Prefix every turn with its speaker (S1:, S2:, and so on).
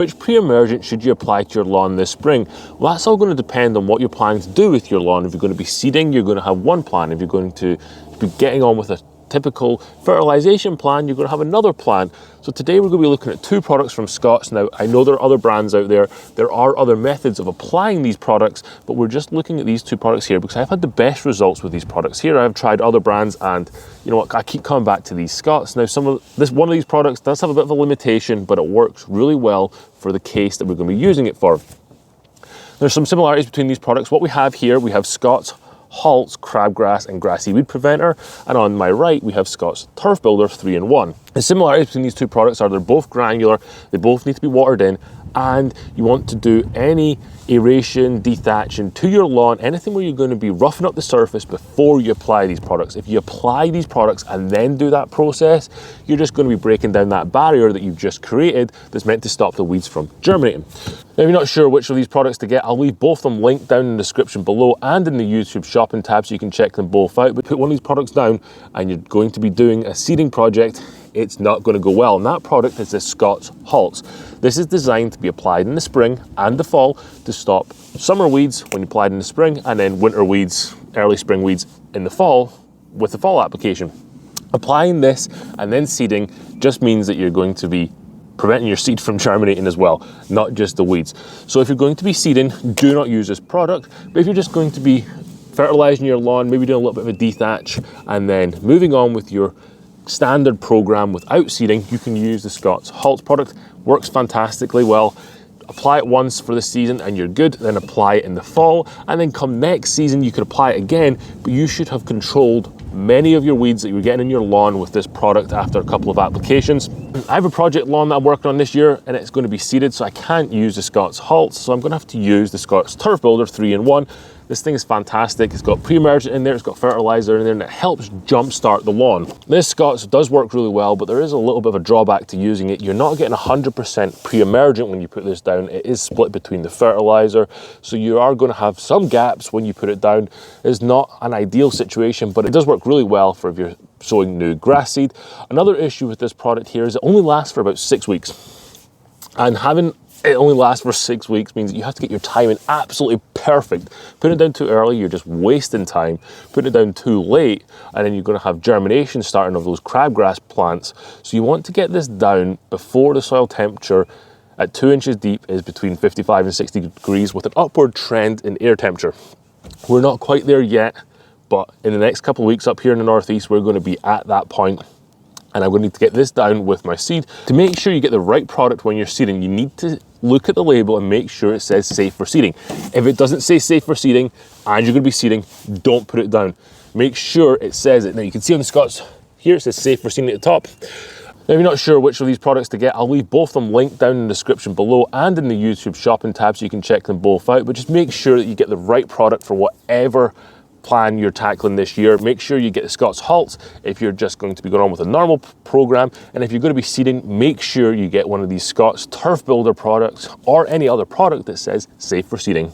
S1: Which pre-emergent should you apply to your lawn this spring? Well, that's all going to depend on what you're planning to do with your lawn. If you're going to be seeding, you're going to have one plan. If you're going to be getting on with a typical fertilization plan, you're going to have another plan. So today we're going to be looking at two products from Scott's. Now, I know there are other brands out there. There are other methods of applying these products, but we're just looking at these two products here because I've had the best results with these products here. I've tried other brands and you know what, I keep coming back to these Scott's. Now, one of these products does have a bit of a limitation, but it works really well for the case that we're going to be using it for. There's some similarities between these products. What we have here, we have Scott's Halts crabgrass and grassy weed preventer, and on my right we have Scott's Turf Builder 3-in-1. The similarities between these two products are they're both granular, they both need to be watered in, and you want to do any aeration, dethatching to your lawn, anything where you're going to be roughing up the surface before you apply these products. If you apply these products and then do that process, you're just going to be breaking down that barrier that you've just created that's meant to stop the weeds from germinating. Now, if you're not sure which of these products to get, I'll leave both of them linked down in the description below and in the YouTube shopping tab so you can check them both out. But put one of these products down and you're going to be doing a seeding project, it's not going to go well. And that product is the Scott's Halts. This is designed to be applied in the spring and the fall to stop summer weeds when you apply it in the spring, and then winter weeds, early spring weeds in the fall with the fall application. Applying this and then seeding just means that you're going to be preventing your seed from germinating as well, not just the weeds. So if you're going to be seeding, do not use this product. But if you're just going to be fertilizing your lawn, maybe doing a little bit of a dethatch and then moving on with your standard program without seeding, you can use the Scott's Halts product. Works fantastically well. Apply it once for the season and you're good, then apply it in the fall, and then come next season you could apply it again, but you should have controlled many of your weeds that you're getting in your lawn with this product after a couple of applications. I have a project lawn that I'm working on this year and it's going to be seeded, so I can't use the Scott's Halts, so I'm going to have to use the Scott's Turf Builder 3-in-1. This thing is fantastic. It's got pre-emergent in there, it's got fertilizer in there, and it helps jumpstart the lawn. This Scott's does work really well, but there is a little bit of a drawback to using it. You're not getting 100% pre-emergent when you put this down. It is split between the fertilizer, so you are going to have some gaps when you put it down. It's not an ideal situation, but it does work really well for if you're sowing new grass seed. Another issue with this product here is it only lasts for about 6 weeks. And having it only lasts for 6 weeks means that you have to get your timing absolutely perfect. Putting it down too early, you're just wasting time. Putting it down too late, and then you're going to have germination starting of those crabgrass plants. So you want to get this down before the soil temperature at 2 inches deep is between 55 and 60 degrees with an upward trend in air temperature. We're not quite there yet, but in the next couple of weeks up here in the northeast, we're going to be at that point. And I'm going to need to get this down with my seed. To make sure you get the right product when you're seeding, you need to look at the label and make sure it says safe for seeding. If it doesn't say safe for seeding and you're going to be seeding, don't put it down. Make sure it says it. Now you can see on the Scott's here, it says safe for seeding at the top. Now, if you're not sure which of these products to get, I'll leave both of them linked down in the description below and in the YouTube shopping tab so you can check them both out. But just make sure that you get the right product for whatever plan you're tackling this year. Make sure you get the Scott's Halts if you're just going to be going on with a normal program, and if you're going to be seeding, make sure you get one of these Scott's Turf Builder products or any other product that says safe for seeding.